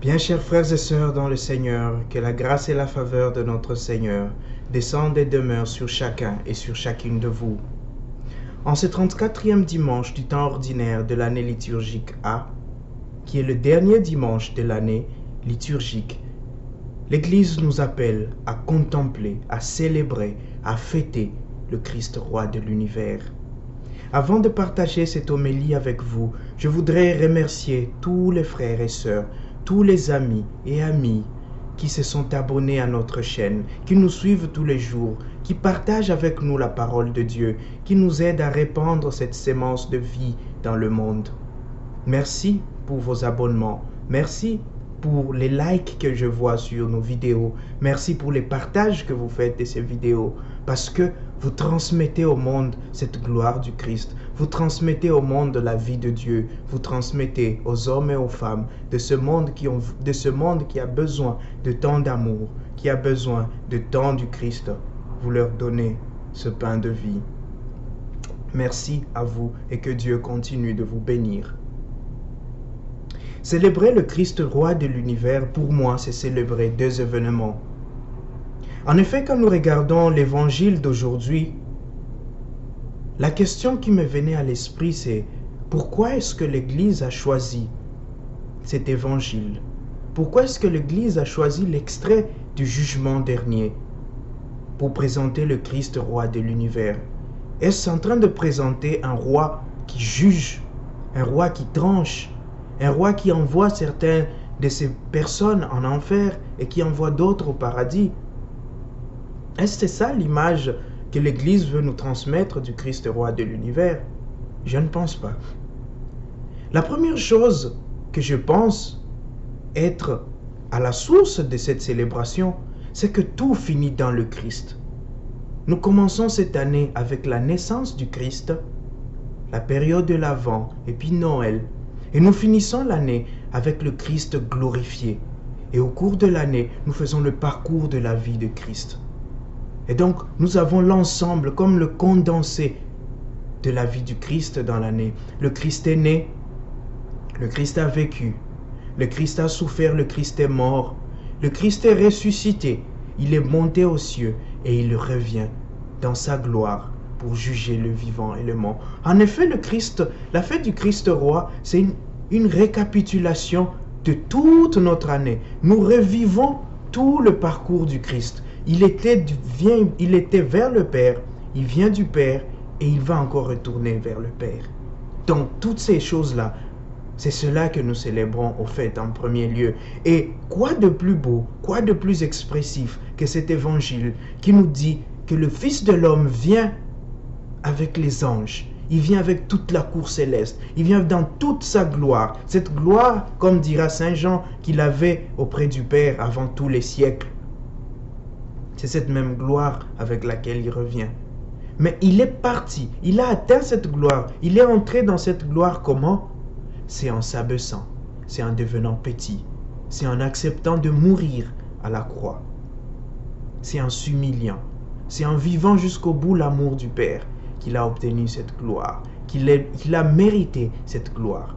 Bien chers frères et sœurs dans le Seigneur, que la grâce et la faveur de notre Seigneur descendent et demeurent sur chacun et sur chacune de vous. En ce 34e dimanche du temps ordinaire de l'année liturgique A, qui est le dernier dimanche de l'année liturgique, l'Église nous appelle à contempler, à célébrer, à fêter le Christ roi de l'univers. Avant de partager cette homélie avec vous, je voudrais remercier tous les frères et sœurs, tous les amis et amies qui se sont abonnés à notre chaîne, qui nous suivent tous les jours, qui partagent avec nous la parole de Dieu, qui nous aident à répandre cette sémence de vie dans le monde. Merci pour vos abonnements. Merci pour les likes que je vois sur nos vidéos. Merci pour les partages que vous faites de ces vidéos. Parce que vous transmettez au monde cette gloire du Christ. Vous transmettez au monde la vie de Dieu. Vous transmettez aux hommes et aux femmes de ce monde qui a besoin de tant d'amour, qui a besoin de tant du Christ. Vous leur donnez ce pain de vie. Merci à vous et que Dieu continue de vous bénir. Célébrer le Christ roi de l'univers, pour moi, c'est célébrer deux événements. En effet, quand nous regardons l'évangile d'aujourd'hui, la question qui me venait à l'esprit, c'est pourquoi est-ce que l'Église a choisi cet évangile? Pourquoi est-ce que l'Église a choisi l'extrait du jugement dernier pour présenter le Christ roi de l'univers? Est-ce en train de présenter un roi qui juge, un roi qui tranche, un roi qui envoie certaines de ces personnes en enfer et qui envoie d'autres au paradis? Est-ce que c'est ça l'image que l'Église veut nous transmettre du Christ roi de l'univers? Je ne pense pas. La première chose que je pense être à la source de cette célébration, c'est que tout finit dans le Christ. Nous commençons cette année avec la naissance du Christ, la période de l'Avent et puis Noël. Et nous finissons l'année avec le Christ glorifié. Et au cours de l'année, nous faisons le parcours de la vie de Christ. Et donc, nous avons l'ensemble comme le condensé de la vie du Christ dans l'année. Le Christ est né, le Christ a vécu, le Christ a souffert, le Christ est mort, le Christ est ressuscité, il est monté aux cieux et il revient dans sa gloire pour juger le vivant et le mort. En effet, le Christ, la fête du Christ roi, c'est une récapitulation de toute notre année. Nous revivons tout le parcours du Christ. Il était vers le Père, il vient du Père et il va encore retourner vers le Père. Donc, toutes ces choses-là, c'est cela que nous célébrons au fait en premier lieu. Et quoi de plus beau, quoi de plus expressif que cet évangile qui nous dit que le Fils de l'homme vient avec les anges, il vient avec toute la cour céleste, il vient dans toute sa gloire. Cette gloire, comme dira Saint Jean, qu'il avait auprès du Père avant tous les siècles. C'est cette même gloire avec laquelle il revient. Mais il est parti, il a atteint cette gloire, il est entré dans cette gloire comment? C'est en s'abaissant, c'est en devenant petit, c'est en acceptant de mourir à la croix, c'est en s'humiliant, c'est en vivant jusqu'au bout l'amour du Père qu'il a obtenu cette gloire, qu'il a mérité cette gloire.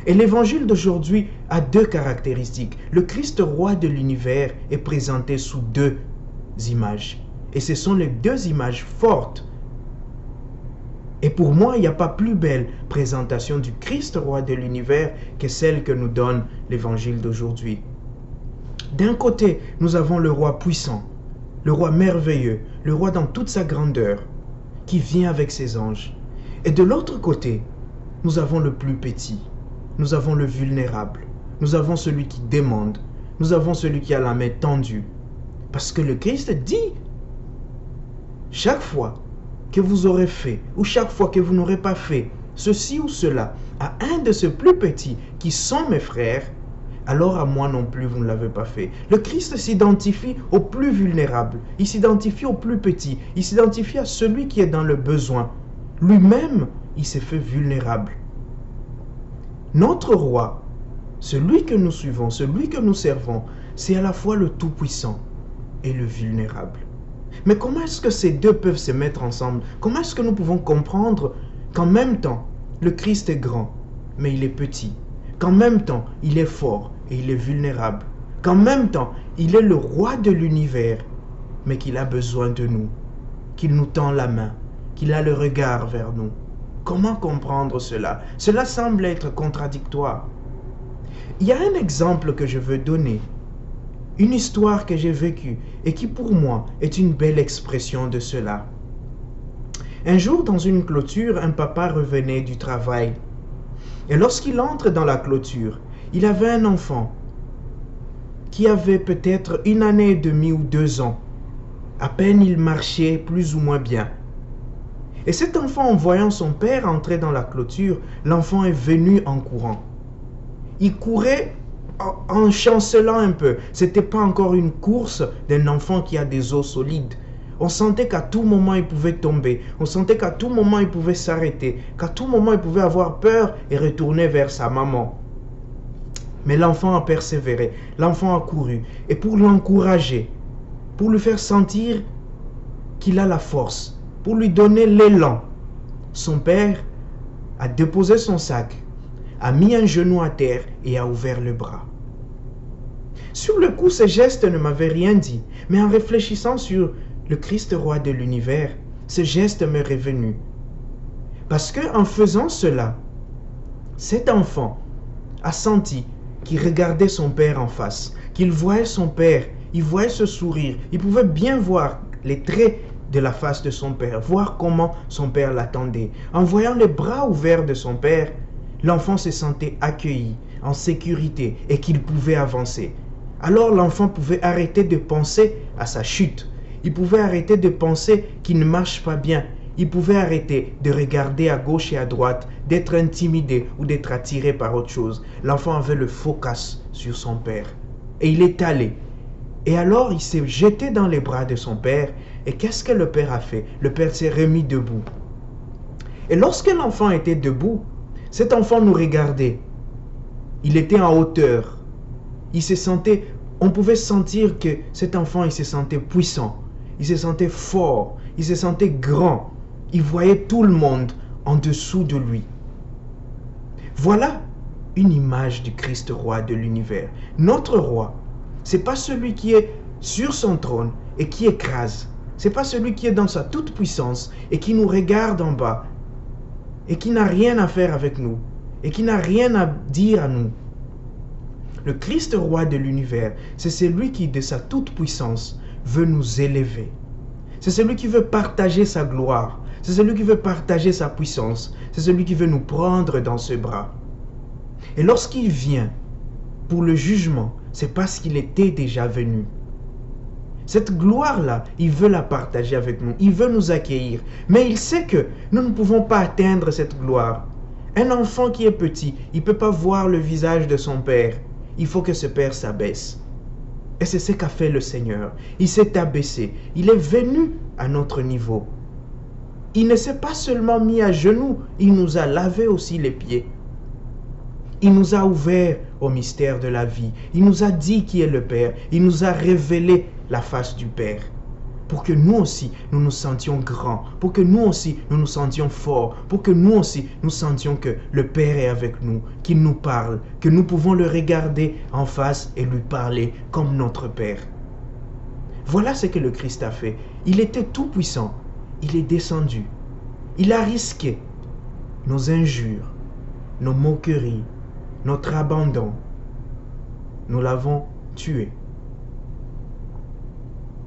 Et l'évangile d'aujourd'hui a deux caractéristiques. Le Christ roi de l'univers est présenté sous deux images. Et ce sont les deux images fortes. Et pour moi, il n'y a pas plus belle présentation du Christ roi de l'univers que celle que nous donne l'évangile d'aujourd'hui. D'un côté, nous avons le roi puissant, le roi merveilleux, le roi dans toute sa grandeur, qui vient avec ses anges. Et de l'autre côté, nous avons le plus petit, nous avons le vulnérable, nous avons celui qui demande, nous avons celui qui a la main tendue. Parce que le Christ dit, chaque fois que vous aurez fait, ou chaque fois que vous n'aurez pas fait, ceci ou cela, à un de ces plus petits qui sont mes frères, alors à moi non plus vous ne l'avez pas fait. Le Christ s'identifie au plus vulnérable, il s'identifie au plus petit, il s'identifie à celui qui est dans le besoin. Lui-même, il s'est fait vulnérable. Notre roi, celui que nous suivons, celui que nous servons, c'est à la fois le Tout-Puissant et le vulnérable. Mais comment est-ce que ces deux peuvent se mettre ensemble? Comment est-ce que nous pouvons comprendre qu'en même temps, le Christ est grand, mais il est petit? qu'en même temps, il est fort et il est vulnérable, qu'en même temps, il est le roi de l'univers, mais qu'il a besoin de nous, qu'il nous tend la main, qu'il a le regard vers nous. Comment comprendre cela? Cela semble être contradictoire. Il y a un exemple que je veux donner, une histoire que j'ai vécue et qui pour moi est une belle expression de cela. Un jour, dans une clôture, un papa revenait du travail. Et lorsqu'il entre dans la clôture, il avait un enfant qui avait peut-être 1 année et demie ou 2 ans. À peine il marchait plus ou moins bien. Et cet enfant, en voyant son père entrer dans la clôture, l'enfant est venu en courant. Il courait en chancelant un peu. Ce n'était pas encore une course d'un enfant qui a des os solides. On sentait qu'à tout moment il pouvait tomber. On sentait qu'à tout moment il pouvait s'arrêter. Qu'à tout moment il pouvait avoir peur et retourner vers sa maman. Mais l'enfant a persévéré. L'enfant a couru. Et pour l'encourager, pour lui faire sentir qu'il a la force, pour lui donner l'élan, son père a déposé son sac, a mis un genou à terre et a ouvert le bras. Sur le coup, ce geste ne m'avait rien dit, mais en réfléchissant sur le Christ roi de l'univers, ce geste m'est revenu. Parce que en faisant cela, cet enfant a senti qu'il regardait son père en face, qu'il voyait son père, il voyait ce sourire, il pouvait bien voir les traits de la face de son père, voir comment son père l'attendait. En voyant les bras ouverts de son père, l'enfant se sentait accueilli, en sécurité et qu'il pouvait avancer. Alors l'enfant pouvait arrêter de penser à sa chute. Il pouvait arrêter de penser qu'il ne marche pas bien. Il pouvait arrêter de regarder à gauche et à droite, d'être intimidé ou d'être attiré par autre chose. L'enfant avait le focus sur son père. Et il est allé. Et alors il s'est jeté dans les bras de son père. Et qu'est-ce que le père a fait? Le père s'est remis debout. Et lorsque l'enfant était debout, cet enfant nous regardait. Il était en hauteur. Il se sentait, on pouvait sentir que cet enfant, il se sentait puissant. Il se sentait fort. Il se sentait grand. Il voyait tout le monde en dessous de lui. Voilà une image du Christ roi de l'univers. Notre roi, c'est pas celui qui est sur son trône et qui écrase. C'est pas celui qui est dans sa toute puissance et qui nous regarde en bas et qui n'a rien à faire avec nous et qui n'a rien à dire à nous. Le Christ roi de l'univers, c'est celui qui, de sa toute puissance, veut nous élever. C'est celui qui veut partager sa gloire. C'est celui qui veut partager sa puissance. C'est celui qui veut nous prendre dans ses bras. Et lorsqu'il vient pour le jugement, c'est parce qu'il était déjà venu. Cette gloire-là, il veut la partager avec nous. Il veut nous accueillir. Mais il sait que nous ne pouvons pas atteindre cette gloire. Un enfant qui est petit, il ne peut pas voir le visage de son père. Il faut que ce père s'abaisse. Et c'est ce qu'a fait le Seigneur. Il s'est abaissé. Il est venu à notre niveau. Il ne s'est pas seulement mis à genoux, il nous a lavé aussi les pieds. Il nous a ouvert au mystère de la vie. Il nous a dit qui est le Père. Il nous a révélé la face du Père. Pour que nous aussi, nous nous sentions grands. Pour que nous aussi, nous nous sentions forts. Pour que nous aussi, nous sentions que le Père est avec nous, qu'il nous parle, que nous pouvons le regarder en face et lui parler comme notre Père. Voilà ce que le Christ a fait. Il était tout puissant. Il est descendu. Il a risqué nos injures, nos moqueries, notre abandon. Nous l'avons tué.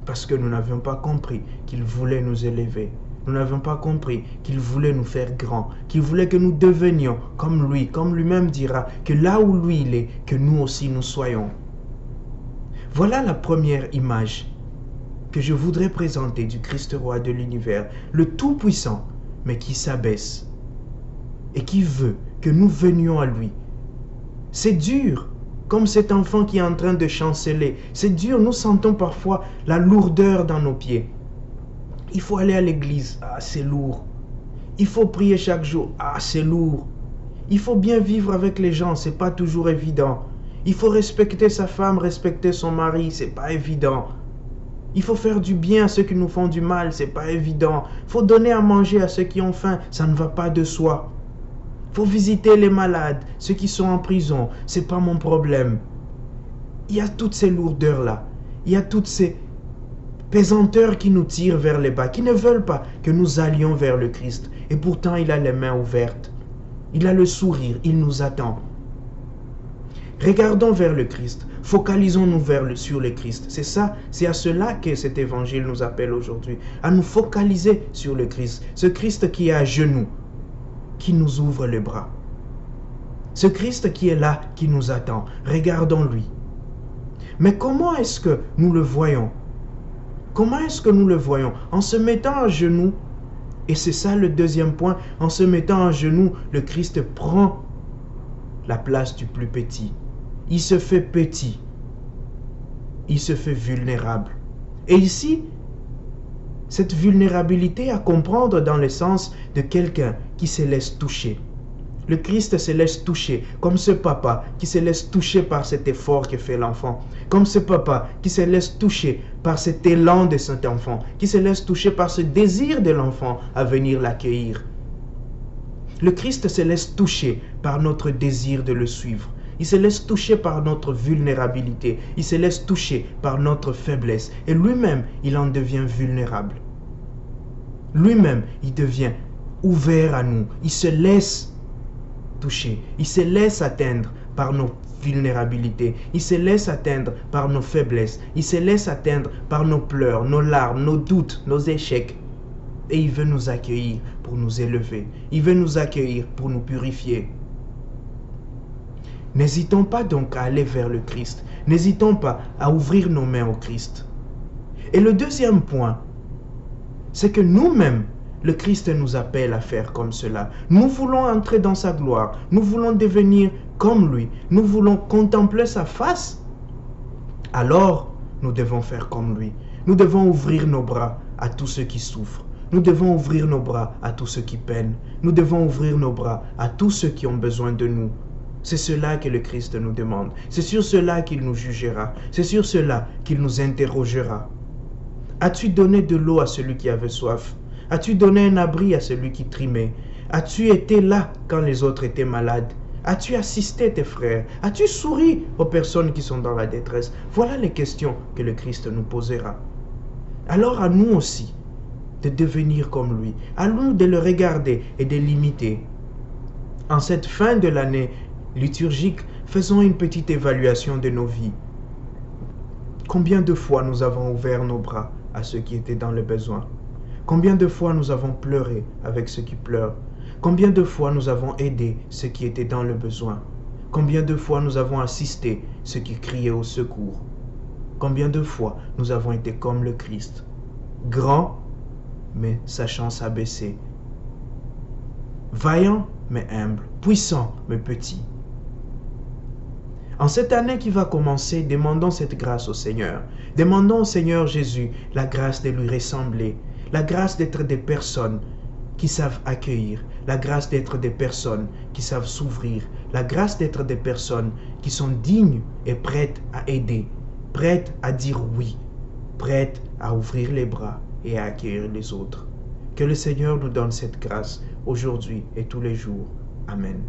Parce que nous n'avions pas compris qu'il voulait nous élever. Nous n'avions pas compris qu'il voulait nous faire grands, qu'il voulait que nous devenions comme lui, comme lui-même dira, que là où lui il est, que nous aussi nous soyons. Voilà la première image que je voudrais présenter du Christ roi de l'univers, le Tout-Puissant, mais qui s'abaisse et qui veut que nous venions à lui. C'est dur, comme cet enfant qui est en train de chanceler. C'est dur, nous sentons parfois la lourdeur dans nos pieds. Il faut aller à l'église, ah c'est lourd. Il faut prier chaque jour, ah c'est lourd. Il faut bien vivre avec les gens, c'est pas toujours évident. Il faut respecter sa femme, respecter son mari, c'est pas évident. Il faut faire du bien à ceux qui nous font du mal, c'est pas évident. Il faut donner à manger à ceux qui ont faim, ça ne va pas de soi. faut visiter les malades, ceux qui sont en prison, c'est pas mon problème. Il y a toutes ces lourdeurs-là. Il y a toutes ces pesanteurs qui nous tirent vers le bas, qui ne veulent pas que nous allions vers le Christ. Et pourtant, il a les mains ouvertes. Il a le sourire, il nous attend. Regardons vers le Christ. Focalisons-nous sur le Christ. C'est à cela que cet évangile nous appelle aujourd'hui. À nous focaliser sur le Christ. Ce Christ qui est à genoux, qui nous ouvre les bras. Ce Christ qui est là, qui nous attend. Regardons-lui. Mais comment est-ce que nous le voyons? Comment est-ce que nous le voyons? En se mettant à genoux, et c'est ça le deuxième point, en se mettant à genoux, le Christ prend la place du plus petit. Il se fait petit. Il se fait vulnérable. Et ici, cette vulnérabilité à comprendre dans le sens de quelqu'un qui se laisse toucher. Le Christ se laisse toucher, comme ce papa qui se laisse toucher par cet effort que fait l'enfant, comme ce papa qui se laisse toucher par cet élan de cet enfant, qui se laisse toucher par ce désir de l'enfant à venir l'accueillir. Le Christ se laisse toucher par notre désir de le suivre. Il se laisse toucher par notre vulnérabilité. Il se laisse toucher par notre faiblesse. Et lui-même, il en devient vulnérable. Lui-même, il devient ouvert à nous. Il se laisse toucher. Il se laisse atteindre par nos vulnérabilités. Il se laisse atteindre par nos faiblesses. Il se laisse atteindre par nos pleurs, nos larmes, nos doutes, nos échecs. Et il veut nous accueillir pour nous élever. Il veut nous accueillir pour nous purifier. N'hésitons pas donc à aller vers le Christ. N'hésitons pas à ouvrir nos mains au Christ. Et le deuxième point, c'est que nous-mêmes, le Christ nous appelle à faire comme cela. Nous voulons entrer dans sa gloire. Nous voulons devenir comme lui. Nous voulons contempler sa face. Alors, nous devons faire comme lui. Nous devons ouvrir nos bras à tous ceux qui souffrent. Nous devons ouvrir nos bras à tous ceux qui peinent. Nous devons ouvrir nos bras à tous ceux qui ont besoin de nous. C'est cela que le Christ nous demande. C'est sur cela qu'il nous jugera. C'est sur cela qu'il nous interrogera. As-tu donné de l'eau à celui qui avait soif? As-tu donné un abri à celui qui trimait? As-tu été là quand les autres étaient malades? As-tu assisté tes frères? As-tu souri aux personnes qui sont dans la détresse? Voilà les questions que le Christ nous posera. Alors à nous aussi de devenir comme lui. À nous de le regarder et de l'imiter. En cette fin de l'année liturgique, faisons une petite évaluation de nos vies. Combien de fois nous avons ouvert nos bras à ceux qui étaient dans le besoin? Combien de fois nous avons pleuré avec ceux qui pleurent? Combien de fois nous avons aidé ceux qui étaient dans le besoin? Combien de fois nous avons assisté ceux qui criaient au secours? Combien de fois nous avons été comme le Christ, grand mais sachant s'abaisser, vaillant mais humble, puissant mais petit? En cette année qui va commencer, demandons cette grâce au Seigneur. Demandons au Seigneur Jésus la grâce de lui ressembler, la grâce d'être des personnes qui savent accueillir, la grâce d'être des personnes qui savent s'ouvrir, la grâce d'être des personnes qui sont dignes et prêtes à aider, prêtes à dire oui, prêtes à ouvrir les bras et à accueillir les autres. Que le Seigneur nous donne cette grâce aujourd'hui et tous les jours. Amen.